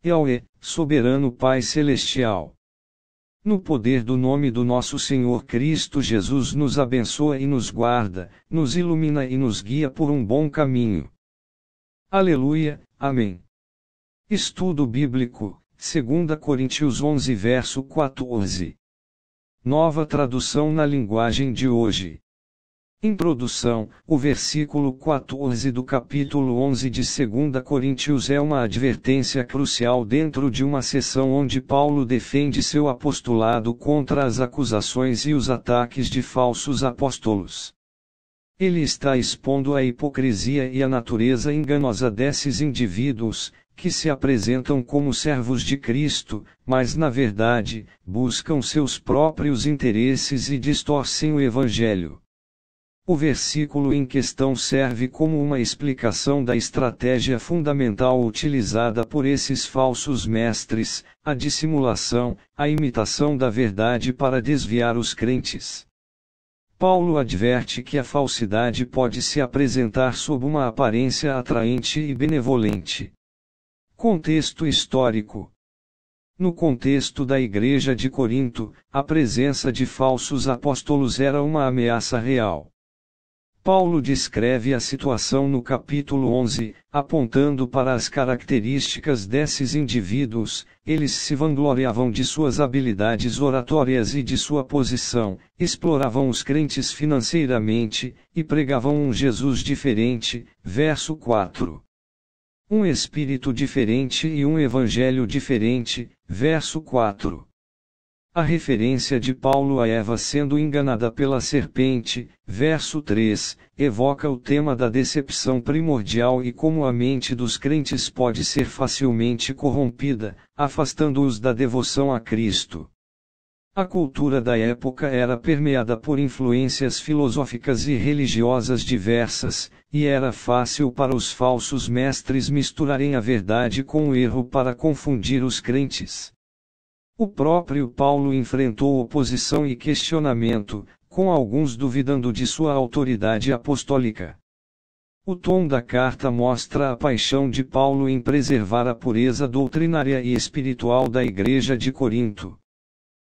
Yahweh, soberano Pai Celestial. No poder do nome do nosso Senhor Cristo Jesus nos abençoa e nos guarda, nos ilumina e nos guia por um bom caminho. Aleluia, amém. Estudo Bíblico, 2 Coríntios 11 verso 14. Nova tradução na linguagem de hoje. Introdução: o versículo 14 do capítulo 11 de 2 Coríntios é uma advertência crucial dentro de uma seção onde Paulo defende seu apostolado contra as acusações e os ataques de falsos apóstolos. Ele está expondo a hipocrisia e a natureza enganosa desses indivíduos, que se apresentam como servos de Cristo, mas na verdade, buscam seus próprios interesses e distorcem o Evangelho. O versículo em questão serve como uma explicação da estratégia fundamental utilizada por esses falsos mestres, a dissimulação, a imitação da verdade para desviar os crentes. Paulo adverte que a falsidade pode se apresentar sob uma aparência atraente e benevolente. Contexto histórico. No contexto da Igreja de Corinto, a presença de falsos apóstolos era uma ameaça real. Paulo descreve a situação no capítulo 11, apontando para as características desses indivíduos. Eles se vangloriavam de suas habilidades oratórias e de sua posição, exploravam os crentes financeiramente, e pregavam um Jesus diferente. Verso 4. Um espírito diferente e um evangelho diferente. Verso 4. A referência de Paulo a Eva sendo enganada pela serpente, verso 3, evoca o tema da decepção primordial e como a mente dos crentes pode ser facilmente corrompida, afastando-os da devoção a Cristo. A cultura da época era permeada por influências filosóficas e religiosas diversas, e era fácil para os falsos mestres misturarem a verdade com o erro para confundir os crentes. O próprio Paulo enfrentou oposição e questionamento, com alguns duvidando de sua autoridade apostólica. O tom da carta mostra a paixão de Paulo em preservar a pureza doutrinária e espiritual da Igreja de Corinto.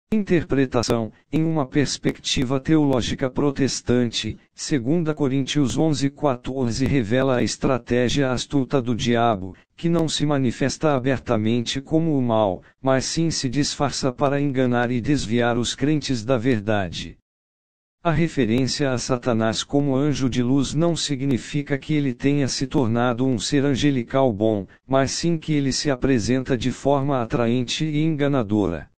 Interpretação: em uma perspectiva teológica protestante, 2 Coríntios 11:14 revela a estratégia astuta do diabo, que não se manifesta abertamente como o mal, mas sim se disfarça para enganar e desviar os crentes da verdade. A referência a Satanás como anjo de luz não significa que ele tenha se tornado um ser angelical bom, mas sim que ele se apresenta de forma atraente e enganadora.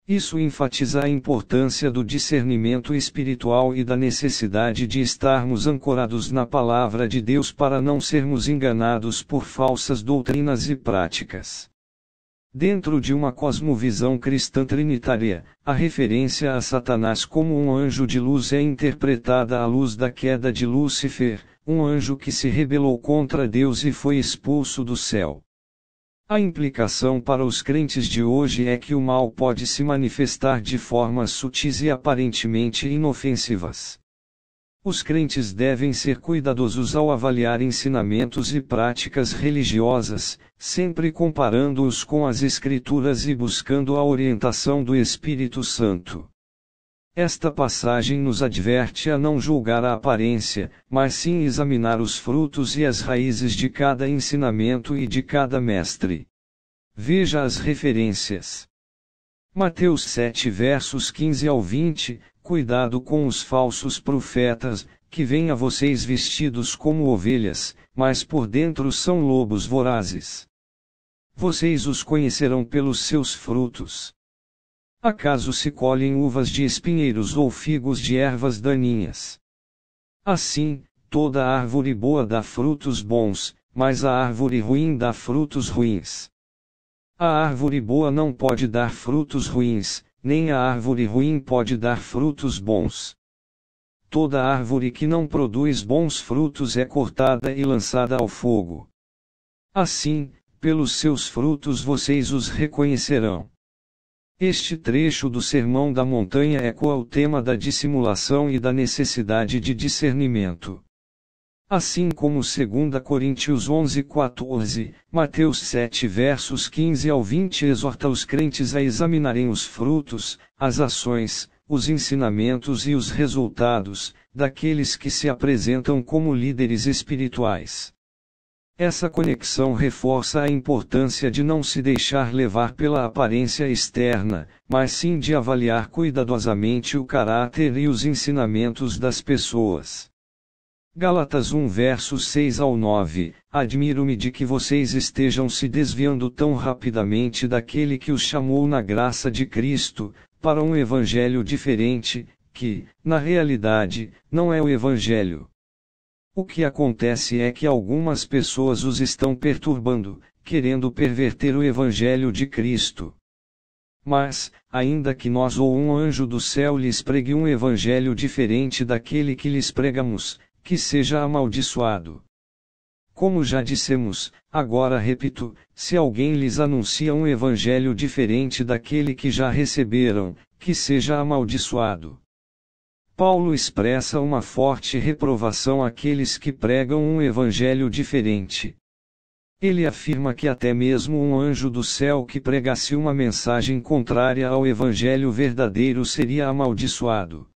Isso enfatiza a importância do discernimento espiritual e da necessidade de estarmos ancorados na palavra de Deus para não sermos enganados por falsas doutrinas e práticas. Dentro de uma cosmovisão cristã trinitária, a referência a Satanás como um anjo de luz é interpretada à luz da queda de Lúcifer, um anjo que se rebelou contra Deus e foi expulso do céu. A implicação para os crentes de hoje é que o mal pode se manifestar de formas sutis e aparentemente inofensivas. Os crentes devem ser cuidadosos ao avaliar ensinamentos e práticas religiosas, sempre comparando-os com as Escrituras e buscando a orientação do Espírito Santo. Esta passagem nos adverte a não julgar a aparência, mas sim examinar os frutos e as raízes de cada ensinamento e de cada mestre. Veja as referências. Mateus 7 versos 15 ao 20, cuidado com os falsos profetas, que vêm a vocês vestidos como ovelhas, mas por dentro são lobos vorazes. Vocês os conhecerão pelos seus frutos. Acaso se colhem uvas de espinheiros ou figos de ervas daninhas? Assim, toda árvore boa dá frutos bons, mas a árvore ruim dá frutos ruins. A árvore boa não pode dar frutos ruins, nem a árvore ruim pode dar frutos bons. Toda árvore que não produz bons frutos é cortada e lançada ao fogo. Assim, pelos seus frutos vocês os reconhecerão. Este trecho do Sermão da Montanha ecoa o tema da dissimulação e da necessidade de discernimento. Assim como 2 Coríntios 11:14, Mateus 7 versos 15 ao 20 exorta os crentes a examinarem os frutos, as ações, os ensinamentos e os resultados, daqueles que se apresentam como líderes espirituais. Essa conexão reforça a importância de não se deixar levar pela aparência externa, mas sim de avaliar cuidadosamente o caráter e os ensinamentos das pessoas. Gálatas 1 versos 6 ao 9, admiro-me de que vocês estejam se desviando tão rapidamente daquele que os chamou na graça de Cristo, para um evangelho diferente, que, na realidade, não é o evangelho. O que acontece é que algumas pessoas os estão perturbando, querendo perverter o evangelho de Cristo. Mas, ainda que nós ou um anjo do céu lhes pregue um evangelho diferente daquele que lhes pregamos, que seja amaldiçoado. Como já dissemos, agora repito, se alguém lhes anuncia um evangelho diferente daquele que já receberam, que seja amaldiçoado. Paulo expressa uma forte reprovação àqueles que pregam um evangelho diferente. Ele afirma que até mesmo um anjo do céu que pregasse uma mensagem contrária ao evangelho verdadeiro seria amaldiçoado.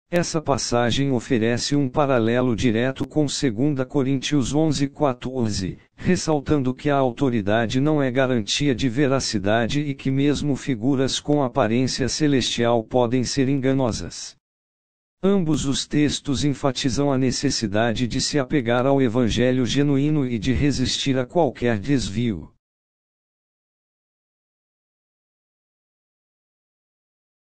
Essa passagem oferece um paralelo direto com 2 Coríntios 11:14, ressaltando que a autoridade não é garantia de veracidade e que mesmo figuras com aparência celestial podem ser enganosas. Ambos os textos enfatizam a necessidade de se apegar ao evangelho genuíno e de resistir a qualquer desvio.